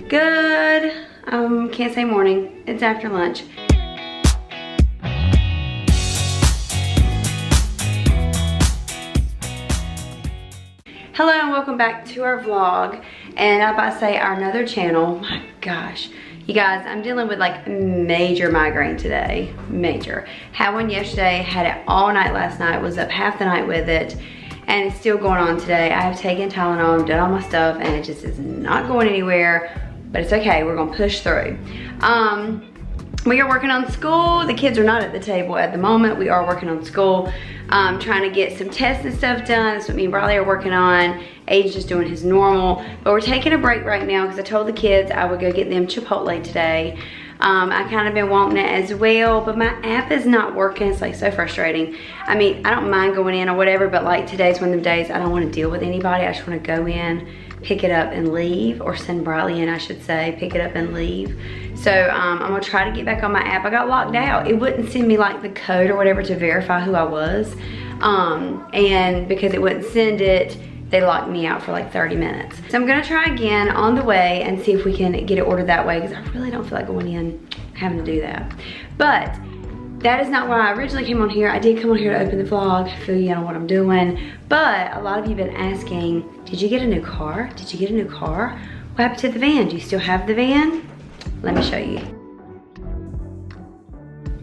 Good, can't say morning, it's after lunch. Hello and welcome back to our vlog. And I'm about to say our another channel. My gosh, you guys, I'm dealing with like major migraine today, major. Had one yesterday, had it all night last night, was up half the night with it, and it's still going on today. I have taken Tylenol, done all my stuff, and it just is not going anywhere. But it's okay, we're gonna push through. We are working on school. The kids are not at the table at the moment. We are working on school, trying to get some tests and stuff done. That's what me and Bradley are working on. Aiden's just doing his normal. But we're taking a break right now because I told the kids I would go get them Chipotle today. I kind of been wanting it as well, but my app is not working. It's like so frustrating. I mean, I don't mind going in or whatever, but like today's one of the days I don't want to deal with anybody. I just want to go in, pick it up and leave, or send Bradley in, I should say, pick it up and leave. So I'm gonna try to get back on my app. I got locked out. It wouldn't send me like the code or whatever to verify who I was. And because it wouldn't send it, they locked me out for like 30 minutes. So I'm gonna try again on the way and see if we can get it ordered that way, because I really don't feel like going in having to do that. But that is not why I originally came on here. I did come on here to open the vlog, fill you in on what I'm doing. But a lot of you have been asking, did you get a new car? Did you get a new car? What happened to the van? Do you still have the van? Let me show you.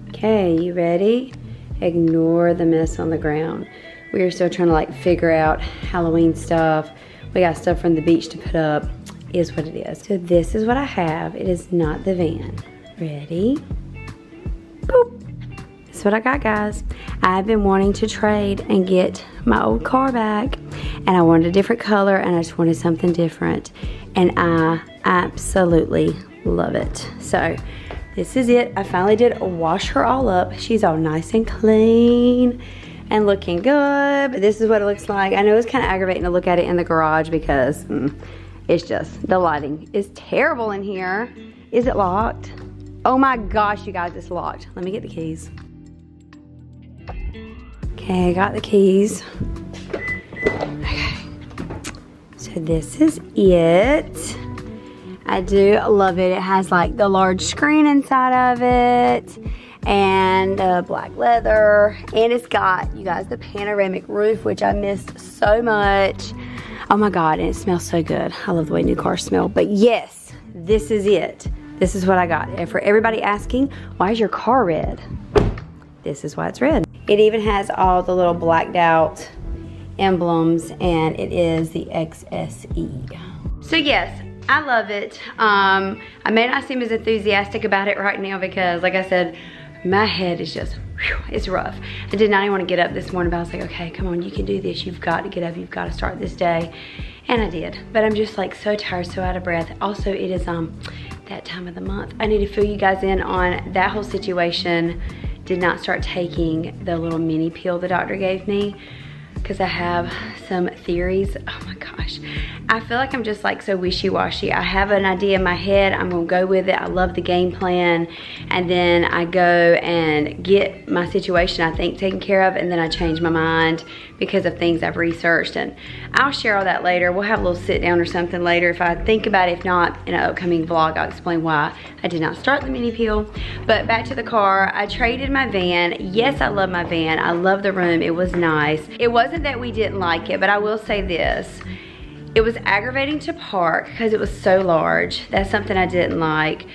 Okay, you ready? Ignore the mess on the ground. We are still trying to like figure out Halloween stuff. We got stuff from the beach to put up. Is what it is. So this is what I have. It is not the van. Ready? Boop. That's what I got, guys. I've been wanting to trade and get my old car back, and I wanted a different color, and I just wanted something different, and I absolutely love it. So this is it. I finally did wash her all up. She's all nice and clean and looking good, but this is what it looks like. I know it's kind of aggravating to look at it in the garage because it's just, the lighting is terrible in here. Is it locked? Oh my gosh, you guys, it's locked. Let me get the keys. Okay, I got the keys. Okay, so this is it. I do love it. It has like the large screen inside of it and black leather, and it's got, you guys, the panoramic roof, which I missed so much. Oh my God, and it smells so good. I love the way new cars smell. But yes, this is it. This is what I got. And for everybody asking, why is your car red? This is why it's red. It even has all the little blacked out emblems, and it is the XSE. So yes, I love it. I may not seem as enthusiastic about it right now because, like I said, my head is just, whew, it's rough. I did not even want to get up this morning, but I was like, okay, come on, you can do this. You've got to get up. You've got to start this day. And I did. But I'm just like so tired, so out of breath. Also, it is that time of the month. I need to fill you guys in on that whole situation. Did not start taking the little mini pill the doctor gave me because I have some theories. Oh my gosh. I feel like I'm just like so wishy-washy. I have an idea in my head. I'm gonna go with it. I love the game plan. And then I go and get my situation, I think, taken care of, and then I change my mind because of things I've researched. And I'll share all that later. We'll have a little sit down or something later if I think about it. If not, in an upcoming vlog, I'll explain why I did not start the mini pill. But back to the car. I traded my van. Yes, I love my van. I love the room. It was nice. It wasn't that we didn't like it, but I will say this. It was aggravating to park because it was so large. That's something I didn't like.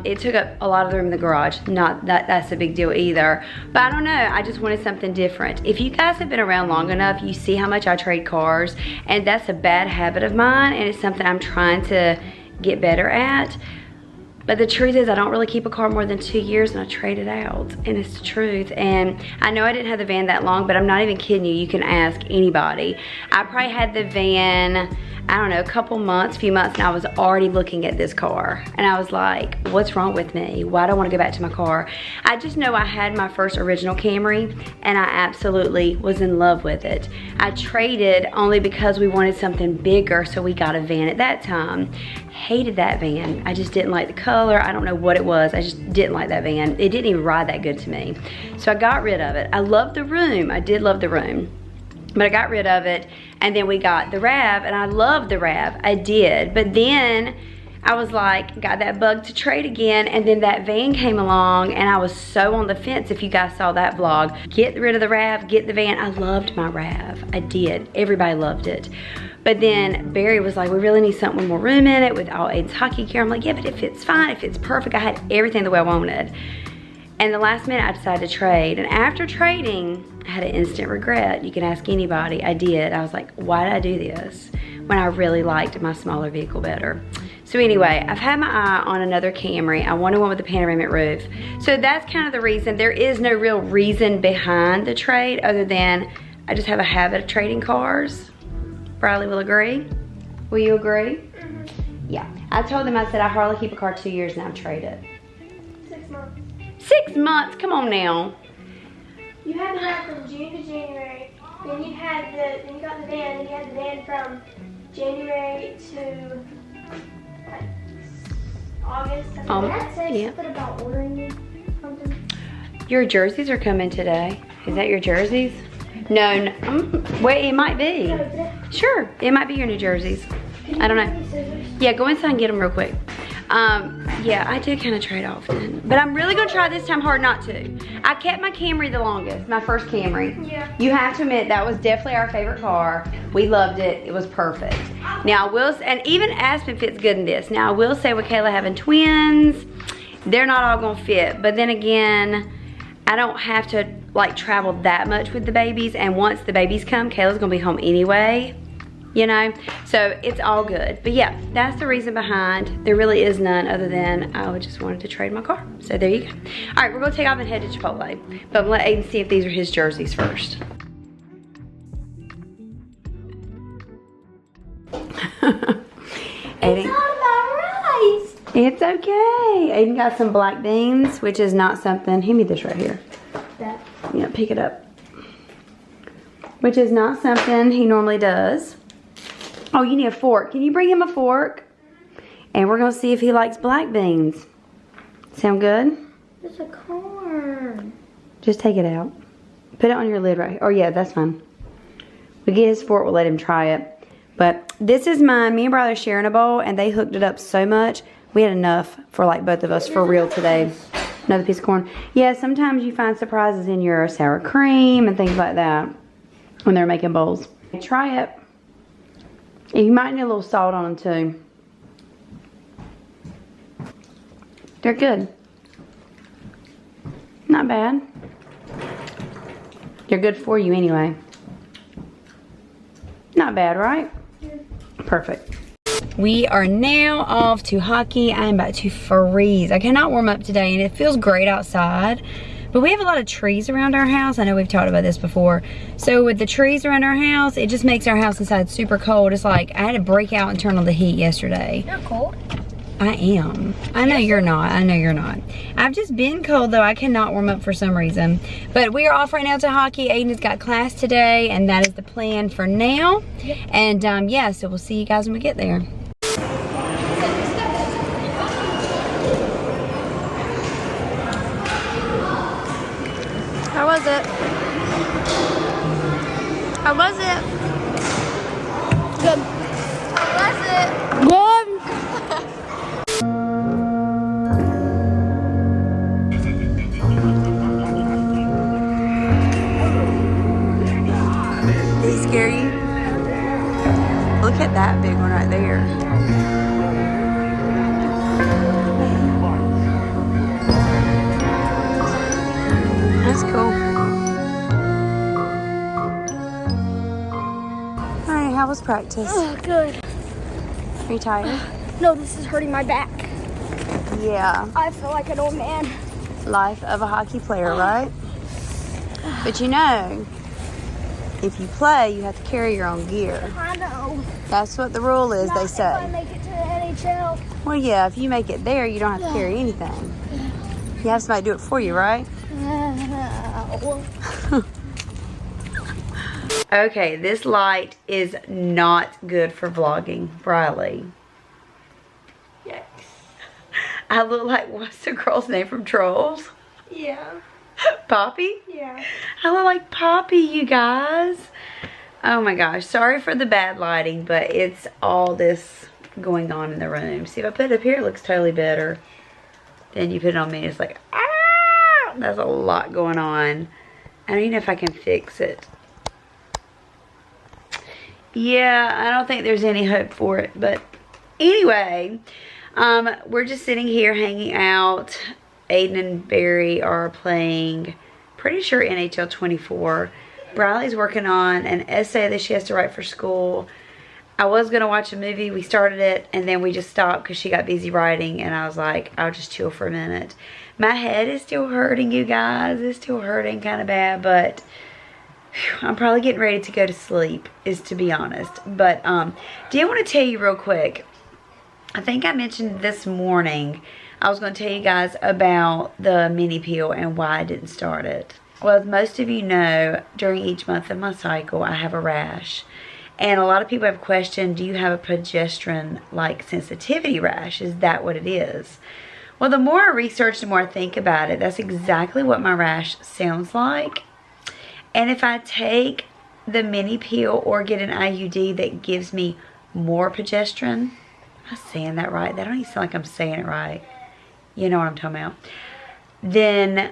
It took up a lot of the room in the garage. Not that that's a big deal either. But I don't know, I just wanted something different. If you guys have been around long enough, you see how much I trade cars, and that's a bad habit of mine, and it's something I'm trying to get better at. But the truth is I don't really keep a car more than 2 years, and I trade it out, and it's the truth. And I know I didn't have the van that long, but I'm not even kidding you. You can ask anybody. I probably had the van, I don't know, a few months, and I was already looking at this car. And I was like, what's wrong with me? Why do I want to go back to my car? I just know I had my first original Camry, and I absolutely was in love with it. I traded only because we wanted something bigger, so we got a van at that time. Hated that van. I just didn't like the color. I don't know what it was. I just didn't like that van. It didn't even ride that good to me. So I got rid of it. I loved the room. I did love the room. But I got rid of it, and then we got the RAV, and I loved the RAV. I did. But then I was like, got that bug to trade again, and then that van came along and I was so on the fence. If you guys saw that vlog, get rid of the RAV, get the van. I loved my RAV, I did. Everybody loved it. But then Barry was like, we really need something with more room in it with all Aiden's hockey gear. I'm like, yeah, but it fits fine, it fits perfect. I had everything the way I wanted. And the last minute I decided to trade. And after trading, I had an instant regret. You can ask anybody, I did. I was like, why did I do this when I really liked my smaller vehicle better? So anyway, I've had my eye on another Camry. I wanted one with a panoramic roof. So that's kind of the reason. There is no real reason behind the trade other than I just have a habit of trading cars. Briley will agree. Will you agree? Mm-hmm. Yeah. I told them, I said, I hardly keep a car 2 years and I've traded. 6 months. 6 months? Come on now. You had the van from June to January. Then you got the van. Then you had the van from January to like August. That says yeah. something about ordering me something. Your jerseys are coming today. Is that your jerseys? No, wait, it might be. No, is it? Sure, it might be your New Jerseys. I don't know. Yeah, go inside and get them real quick. Yeah, I do kind of trade often, but I'm really gonna try this time hard not to. I kept my Camry the longest, my first Camry. Yeah. You have to admit, that was definitely our favorite car. We loved it, it was perfect. Now I will, and even Aspen fits good in this. Now I will say with Kayla having twins, they're not all gonna fit, but then again, I don't have to like travel that much with the babies, and once the babies come, Kayla's gonna be home anyway, you know, so it's all good. But yeah, that's the reason behind. There really is none other than I just wanted to trade my car. So there you go. All right, we're gonna take off and head to Chipotle, but I'm gonna let Aiden see if these are his jerseys first. Aiden. It's on my rice. It's okay. Aiden got some black beans, which is not something, hand me this right here. That. Yeah, pick it up. Which is not something he normally does. Oh, you need a fork. Can you bring him a fork? And we're gonna see if he likes black beans. Sound good? It's a corn. Just take it out. Put it on your lid right here. Oh yeah, that's fine. We get his fork, we'll let him try it. But this is mine. Me and Briley are sharing a bowl, and they hooked it up so much. We had enough for like both of us for real today. Another piece of corn. Yeah, sometimes you find surprises in your sour cream and things like that when they're making bowls. Try it. You might need a little salt on them too. They're good. Not bad. They're good for you anyway. Not bad, right? Perfect. We are now off to hockey. I'm about to freeze. I cannot warm up today, and it feels great outside. But we have a lot of trees around our house. I know we've talked about this before. So with the trees around our house, it just makes our house inside super cold. It's like I had to break out and turn on the heat yesterday. You're cold. I am. I know you're not. I know you're not. I've just been cold though. I cannot warm up for some reason. But we are off right now to hockey. Aiden has got class today, and that is the plan for now. Yep. And yeah, so we'll see you guys when we get there. How was it? How was it? Good. How was it? Good. Did he scare you? Look at that big one right there. That's cool. Alright, how was practice? Oh, good. Are you tired? No, this is hurting my back. Yeah. I feel like an old man. Life of a hockey player, right? But you know, if you play, you have to carry your own gear. I know. That's what the rule is, Not they if I say. make it to the NHL. Well, yeah, if you make it there, you don't have to carry anything. You have somebody do it for you, right? Okay, this light is not good for vlogging, Briley. Yikes. I look like, what's the girl's name from Trolls? Yeah. Poppy? Yeah. I look like Poppy, you guys. Oh my gosh, sorry for the bad lighting, but it's all this going on in the room. See, if I put it up here, it looks totally better. Then you put it on me, it's like, ah! That's a lot going on. I don't even know if I can fix it. Yeah, I don't think there's any hope for it. But anyway, we're just sitting here hanging out. Aiden and Barry are playing, pretty sure, NHL 24. Briley's working on an essay that she has to write for school. I was going to watch a movie. We started it, and then we just stopped because she got busy writing, and I was like, I'll just chill for a minute. My head is still hurting, you guys. It's still hurting kind of bad, but I'm probably getting ready to go to sleep, is to be honest. But did want to tell you real quick. I think I mentioned this morning, I was going to tell you guys about the mini peel and why I didn't start it. Well, as most of you know, during each month of my cycle, I have a rash. And a lot of people have questioned, do you have a progesterone-like sensitivity rash? Is that what it is? Well, the more I research, the more I think about it, that's exactly what my rash sounds like. And if I take the mini peel or get an IUD that gives me more progesterone, am I saying that right? That don't even sound like I'm saying it right. You know what I'm talking about. Then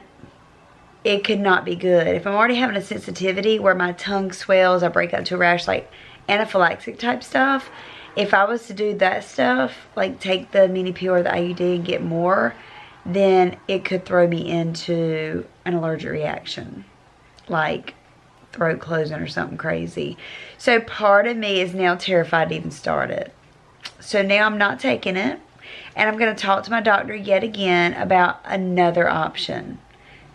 it could not be good. If I'm already having a sensitivity where my tongue swells, I break out into a rash, like anaphylactic type stuff, if I was to do that stuff, like take the mini peel or the IUD and get more, then it could throw me into an allergic reaction, like throat closing or something crazy. So part of me is now terrified to even start it. So now I'm not taking it, and I'm going to talk to my doctor yet again about another option.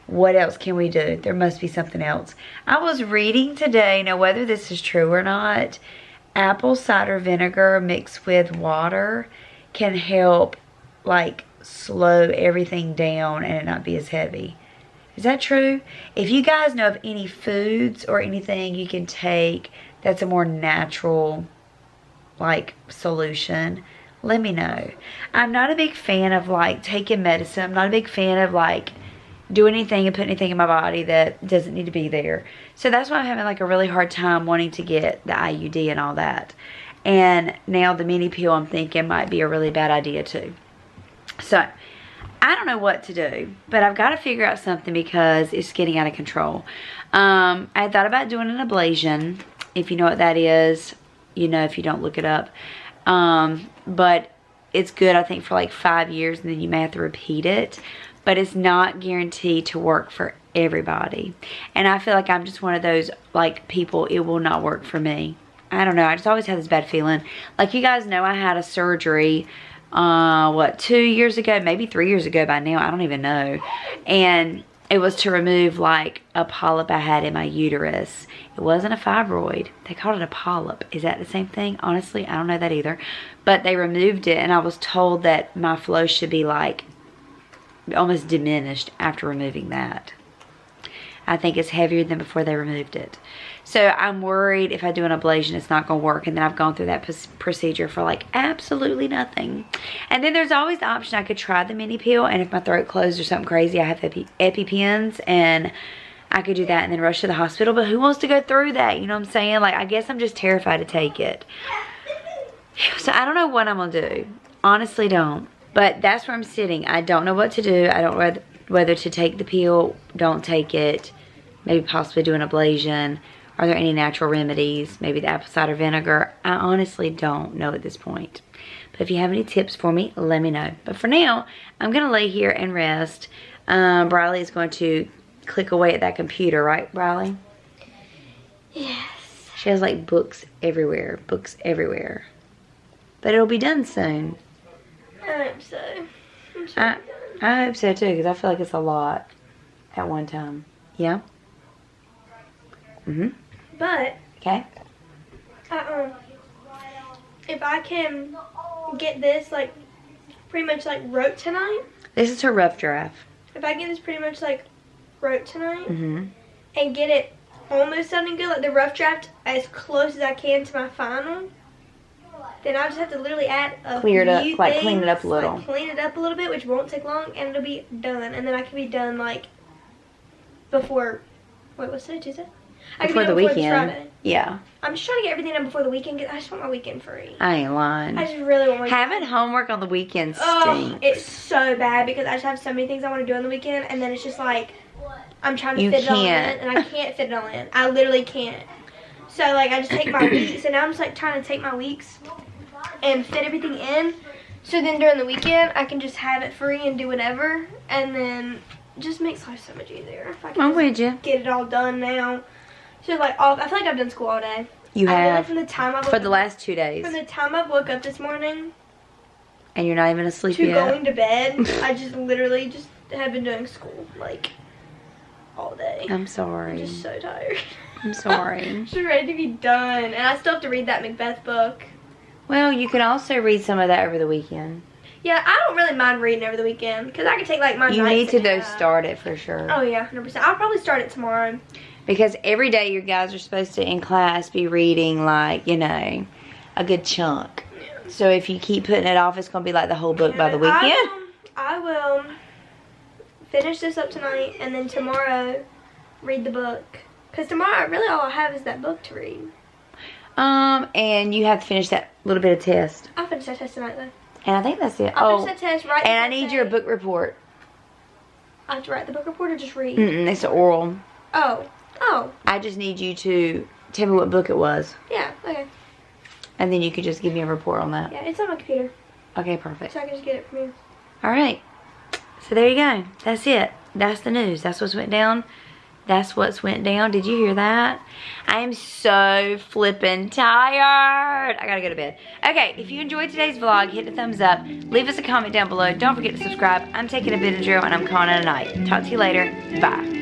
What else can we do? There must be something else. I was reading today, now whether this is true or not, apple cider vinegar mixed with water can help like slow everything down and it not be as heavy. Is that true? If you guys know of any foods or anything you can take that's a more natural like solution, let me know. I'm not a big fan of like taking medicine. I'm not a big fan of like do anything and put anything in my body that doesn't need to be there. So that's why I'm having like a really hard time wanting to get the IUD and all that. And now the mini peel I'm thinking might be a really bad idea too. So I don't know what to do, but I've got to figure out something because it's getting out of control. I thought about doing an ablation. If you know what that is, you know, if you don't, look it up. But it's good, I think, for like 5 years, and then you may have to repeat it. But it's not guaranteed to work for everybody. And I feel like I'm just one of those like people, it will not work for me. I don't know, I just always had this bad feeling. Like you guys know, I had a surgery, 2 years ago, maybe 3 years ago by now, I don't even know. And it was to remove like a polyp I had in my uterus. It wasn't a fibroid. They called it a polyp. Is that the same thing? Honestly, I don't know that either. But they removed it, and I was told that my flow should be like almost diminished after removing that. I think it's heavier than before they removed it. So I'm worried if I do an ablation it's not going to work, and then I've gone through that procedure for like absolutely nothing. And then there's always the option I could try the mini peel, and if my throat closed or something crazy, I have EpiPens, and I could do that and then rush to the hospital. But who wants to go through that? You know what I'm saying? Like, I guess I'm just terrified to take it. So I don't know what I'm going to do. Honestly don't. But that's where I'm sitting. I don't know what to do. I don't know whether to take the peel, don't take it, maybe possibly do an ablation. Are there any natural remedies? Maybe the apple cider vinegar. I honestly don't know at this point. But if you have any tips for me, let me know. But for now, I'm going to lay here and rest. Briley is going to click away at that computer, right, Briley? Yes. She has like books everywhere. Books everywhere. But it'll be done soon. I hope so. I hope so too, because I feel like it's a lot at one time. Yeah? But Okay. if I can get this like pretty much like wrote tonight. This is her rough draft. If I get this pretty much like wrote tonight Mm-hmm. and get it almost sounding good, like the rough draft as close as I can to my final, then I'll just have to literally add a Clear it up, few like things, clean it up a little. like clean it up a little bit, which won't take long, and it'll be done. And then I can be done like before. Wait, what's today? Tuesday? I can Before be done the before weekend. Friday. Yeah, I'm just trying to get everything done before the weekend. I just want my weekend free. I ain't lying. I just really want my Having homework on the weekends Oh, stinks. it's so bad because I just have so many things I want to do on the weekend, and then it's just like I'm trying to You fit it all in, can't. and I can't fit it all in. I literally can't. So like I just take my weeks, and now I'm just like trying to take my weeks and fit everything in. So then during the weekend I can just have it free and do whatever, and then it just makes life so much easier if I can I'm just with you. get it all done now. So like I feel like I've done school all day. You I feel like have from the time I for the last 2 days, from the time I woke up this morning and you're not even asleep to yet. going to bed, I just literally just have been doing school like all day. I'm I'm sorry. just so tired. I'm sorry. Just ready to be done, and I still have to read that Macbeth book. Well, you can also read some of that over the weekend. Yeah, I don't really mind reading over the weekend because I can take like my You nights need to and though have- start it for sure. Oh yeah, 100%. I'll probably start it tomorrow. Because every day your guys are supposed to in class be reading like, you know, a good chunk. So if you keep putting it off, it's going to be like the whole book by the weekend. I will finish this up tonight, and then tomorrow read the book. Because tomorrow, really all I have is that book to read. And you have to finish that little bit of test. I'll finish that test tonight though. And I think that's it. I'll Oh, finish that test, write the and I essay. need your book report. I have to write the book report or just read? It's oral. Oh. I just need you to tell me what book it was. Yeah, okay. And then you could just give me a report on that. Yeah, it's on my computer, Okay, perfect. so I can just get it from you. All right. So there you go. That's it. That's the news. That's what's went down. That's what's went down. Did you hear that? I am so flippin' tired. I gotta go to bed. Okay, if you enjoyed today's vlog, hit the thumbs up. Leave us a comment down below. Don't forget to subscribe. I'm taking a Benadryl and I'm calling it a night. Talk to you later. Bye.